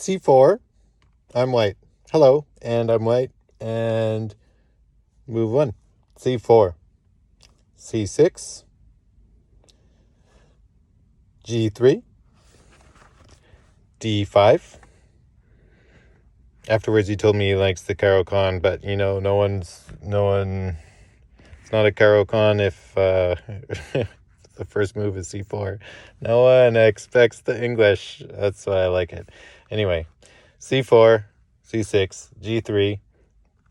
c4. I'm white. Hello, and I'm white. And move 1. c4. c6. g3. d5. Afterwards, he told me he likes the Caro-Kann, but, it's not a Caro-Kann if the first move is c4. No one expects the English. That's why I like it. Anyway, c4, c6, g3,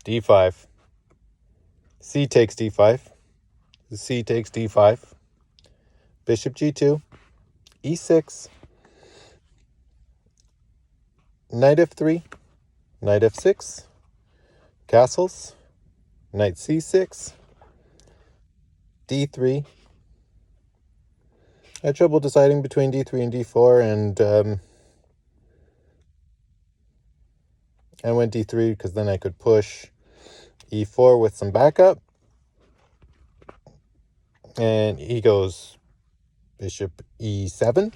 d5. C takes d5. C takes d5. Bishop g2. e6. Knight f3. Knight f6. Castles. Knight c6. d3. I had trouble deciding between d3 and d4, and I went d3 because then I could push e4 with some backup. And he goes bishop e7.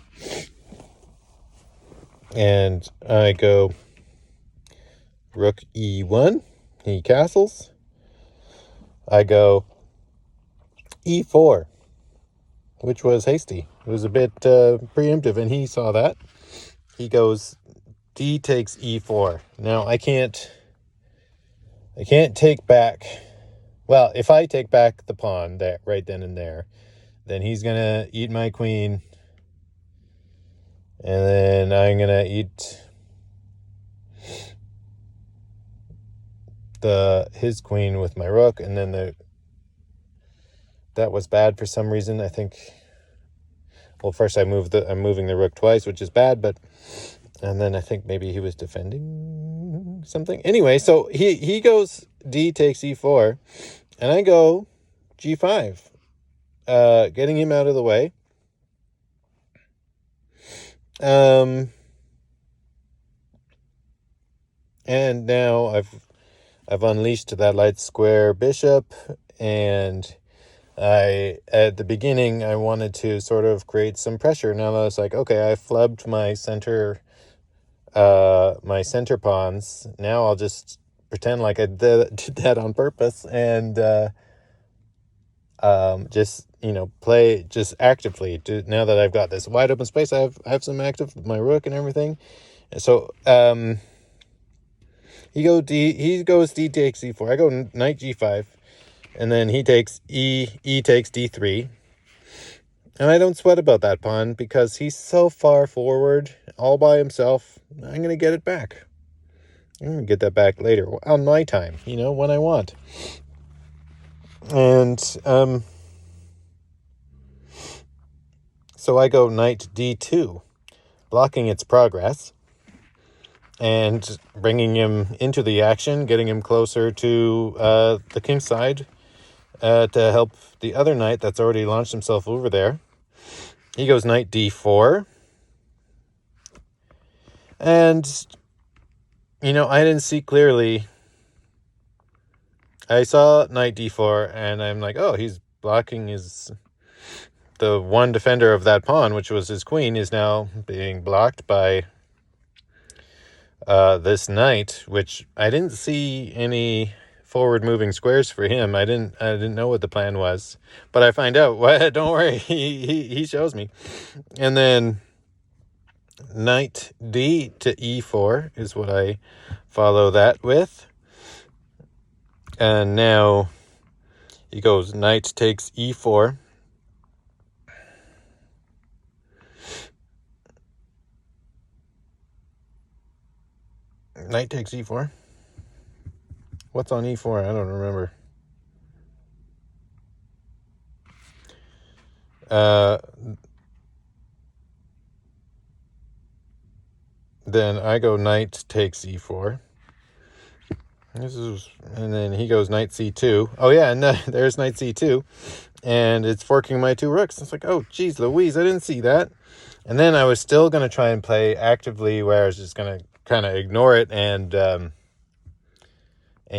And I go rook e1. He castles. I go e4, which was hasty. It was a bit preemptive, and he saw that. He goes d takes e4. Now I can't take back. Well, if I take back the pawn there right then and there, then he's gonna eat my queen, and then I'm gonna eat his queen with my rook, and then that was bad for some reason. I think. Well, first I'm moving the rook twice, which is bad, and then I think maybe he was defending something. Anyway, so he goes d takes e4, and I go g5, getting him out of the way. And now I've unleashed that light square bishop, and at the beginning I wanted to sort of create some pressure. Now that it's like, okay, I flubbed my center pawns. Now I'll just pretend like I did that on purpose, and just play just actively. Now that I've got this wide open space, I have some active with my rook and everything. And so he goes d takes e4. I go knight g5, and then he takes e takes d3. And I don't sweat about that pawn because he's so far forward all by himself. I'm going to get it back. I'm going to get that back later on my time, when I want. And so I go knight d2, blocking its progress and bringing him into the action, getting him closer to the king's side to help the other knight that's already launched himself over there. He goes knight d4. And, I didn't see clearly. I saw knight d4, and I'm like, oh, he's blocking the one defender of that pawn, which was his queen, is now being blocked by this knight, which I didn't see any forward moving squares for him. I didn't know what the plan was, but I find out. What? Don't worry, he shows me. And then knight d to e4 is what I follow that with. And now he goes knight takes e4. Knight takes e4. What's on e4? I don't remember. Then I go knight takes e4. And then he goes knight c2. Oh yeah, and there's knight c2, and it's forking my two rooks. It's like, oh geez Louise, I didn't see that. And then I was still going to try and play actively, where I was just going to kind of ignore it and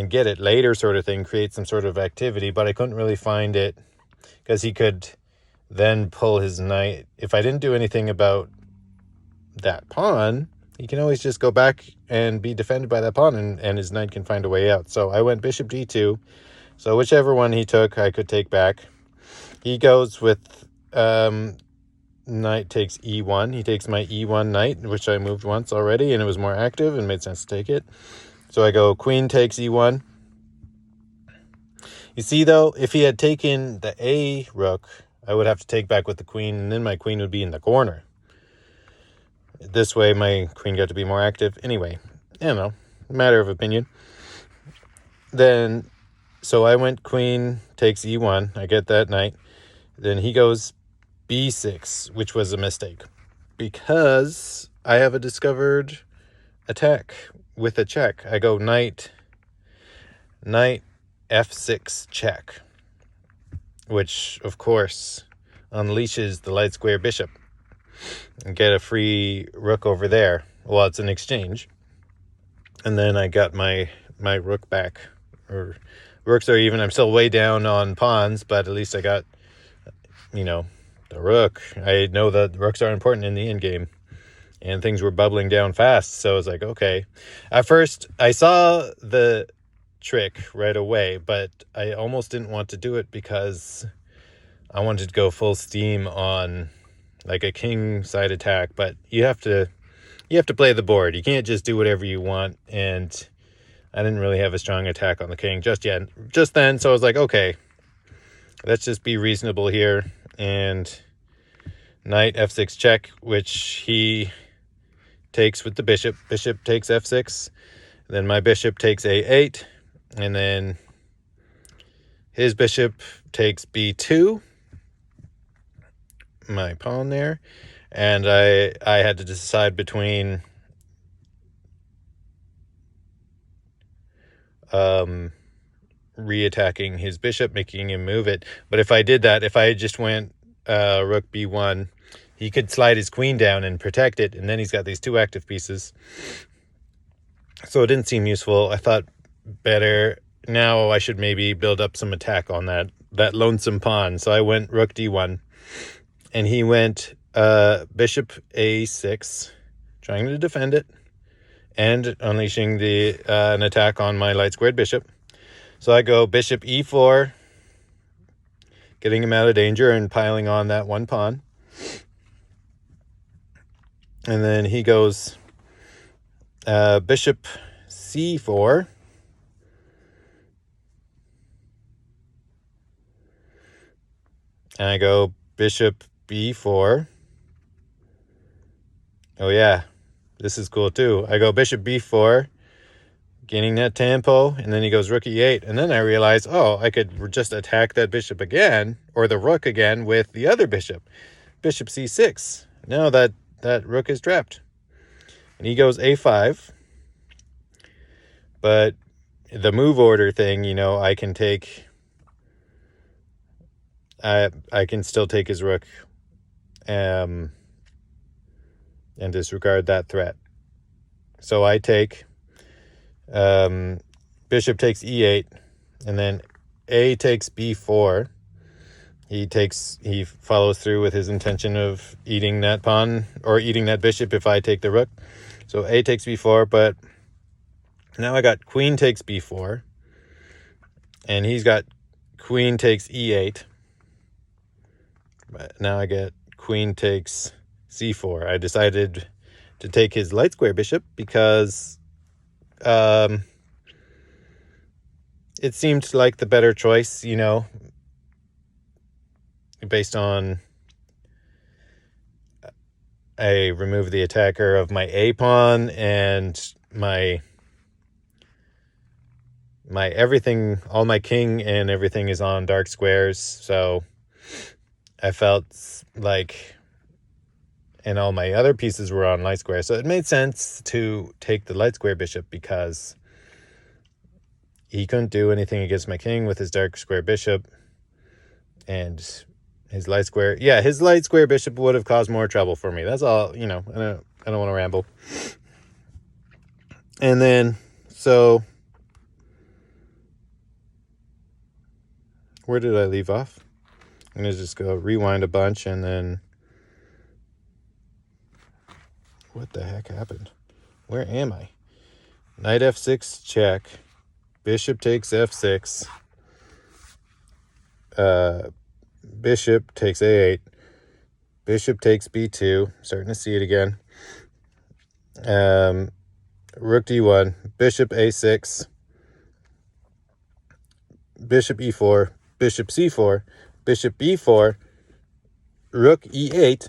get it later, sort of thing, create some sort of activity, but I couldn't really find it, because he could then pull his knight. If I didn't do anything about that pawn, he can always just go back and be defended by that pawn, and his knight can find a way out. So I went bishop d2. So whichever one he took, I could take back. He goes with knight takes e1. He takes my e1 knight, which I moved once already, and it was more active and made sense to take it. So I go queen takes e1. You see, though, if he had taken the a rook, I would have to take back with the queen, and then my queen would be in the corner. This way, my queen got to be more active. Anyway, I don't know, matter of opinion. Then, so I went queen takes e1. I get that knight. Then he goes b6, which was a mistake, because I have a discovered attack with a check. I go knight f6 check, which, of course, unleashes the light square bishop and get a free rook over there. Well, it's an exchange. And then I got my rook back. Or rooks are even. I'm still way down on pawns, but at least I got, the rook. I know that rooks are important in the endgame. And things were bubbling down fast. So I was like, okay. At first, I saw the trick right away, but I almost didn't want to do it because I wanted to go full steam on like a king side attack. But you have to play the board. You can't just do whatever you want. And I didn't really have a strong attack on the king just then. So I was like, okay, let's just be reasonable here. And knight f6 check, which he takes with the bishop. Bishop takes f6. Then my bishop takes a8. And then his bishop takes b2. My pawn there. And I had to decide between re-attacking his bishop, making him move it. But if I did that, if I just went rook b1, he could slide his queen down and protect it, and then he's got these two active pieces. So it didn't seem useful. I thought better now I should maybe build up some attack on that lonesome pawn. So I went rook d1, and he went bishop a6, trying to defend it and unleashing an attack on my light squared bishop. So I go bishop e4, getting him out of danger and piling on that one pawn. And then he goes bishop c4. And I go bishop b4. Oh, yeah. This is cool, too. I go bishop b4, gaining that tempo, and then he goes rook e8. And then I realize, I could just attack that bishop again, or the rook again, with the other bishop. Bishop c6. Now that rook is trapped. And he goes a5. But the move order thing, I can take... I can still take his rook and disregard that threat. So I take bishop takes e8, and then a takes b4. He follows through with his intention of eating that pawn or eating that bishop if I take the rook. So a takes b4, but now I got queen takes b4, and he's got queen takes e8. But now I get queen takes c4. I decided to take his light square bishop because it seemed like the better choice, based on I remove the attacker of my a pawn and my everything, all my king and everything is on dark squares. So I felt like, and all my other pieces were on light square. So it made sense to take the light square bishop because he couldn't do anything against my king with his dark square bishop. And his light square bishop would have caused more trouble for me. That's all, I don't want to ramble. And then, so where did I leave off? I'm going to just go rewind a bunch and then what the heck happened? Where am I? Knight f6, check. Bishop takes f6. Bishop takes a8. Bishop takes b2. Starting to see it again. Rook d1. Bishop a6. Bishop e4. Bishop c4. Bishop b4. Rook e8.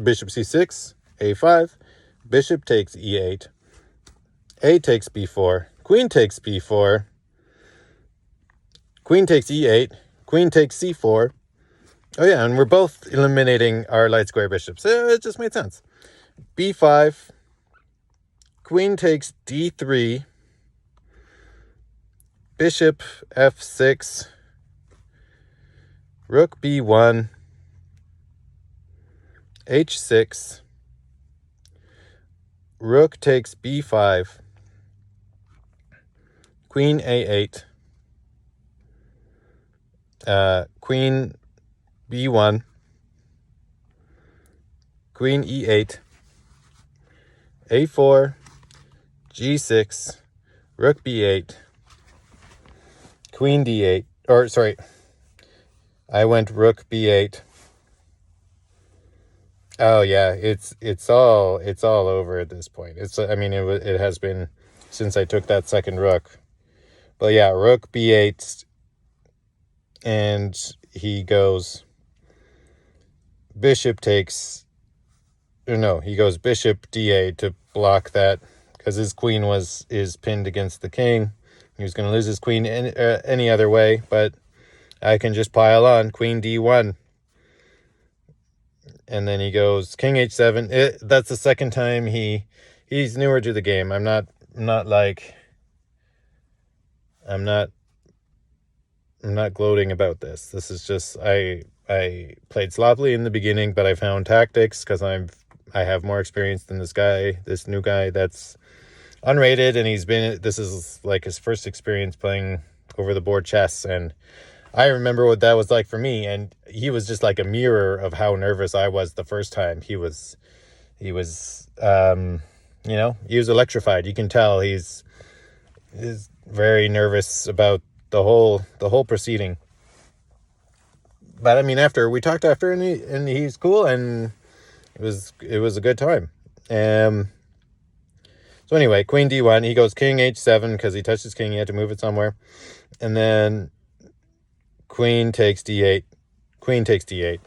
Bishop c6. a5. Bishop takes e8. A takes b4. Queen takes b4. Queen takes e8. Queen takes c4. Oh yeah, and we're both eliminating our light square bishops. It just made sense. b5. Queen takes d3. Bishop f6. Rook b1. h6. Rook takes b5. Queen a8. Queen b1. Queen e8. a4. g6. Rook b8. Queen d8. Or, sorry. I went rook b8. Oh yeah, it's all over at this point. It has been since I took that second rook. But yeah, rook b8, and he goes bishop takes, or no, he goes bishop d8 to block that, because his queen is pinned against the king. He was going to lose his queen any other way, but I can just pile on queen d1. And then he goes king h7. That's the second time he's newer to the game. I'm not gloating about this. This is just I played sloppily in the beginning, but I found tactics because I have more experience than this new guy that's unrated, and this is like his first experience playing over the board chess, and I remember what that was like for me, and he was just like a mirror of how nervous I was the first time. He was electrified. You can tell he's very nervous about the whole proceeding. But I mean, we talked after, and he's cool, and it was a good time. So anyway, queen d1, he goes king h7 because he touched his king. He had to move it somewhere, and then queen takes d8, queen takes d8,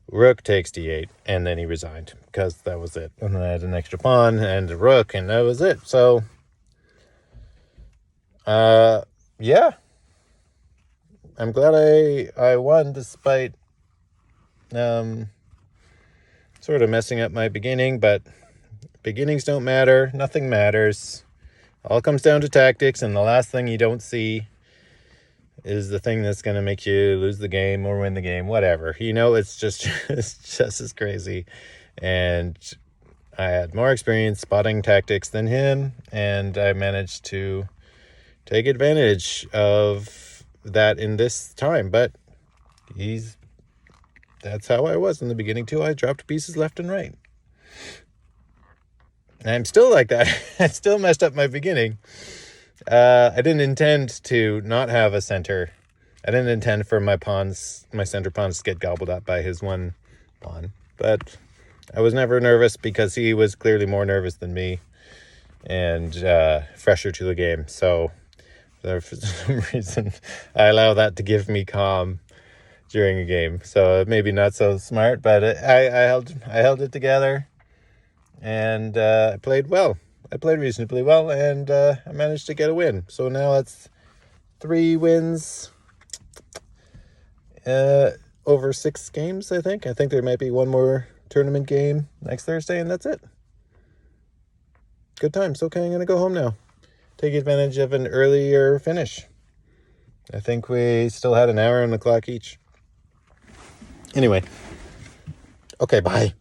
rook takes d8, and then he resigned because that was it. And then I had an extra pawn and a rook, and that was it. So, yeah, I'm glad I won despite sort of messing up my beginning, but beginnings don't matter. Nothing matters. All comes down to tactics, and the last thing you don't see is the thing that's going to make you lose the game or win the game, whatever. It's just as crazy. And I had more experience spotting tactics than him, and I managed to take advantage of that in this time. But that's how I was in the beginning too. I dropped pieces left and right. And I'm still like that. I still messed up my beginning. I didn't intend to not have a center. I didn't intend for my center pawns to get gobbled up by his one pawn. But I was never nervous because he was clearly more nervous than me and fresher to the game. So for some reason, I allow that to give me calm during a game. So maybe not so smart, but I held it together, and I played well. I played reasonably well, and I managed to get a win. So now it's 3 wins over 6 games, I think. I think there might be one more tournament game next Thursday, and that's it. Good times. Okay, I'm going to go home now. Take advantage of an earlier finish. I think we still had an hour on the clock each. Anyway. Okay, bye.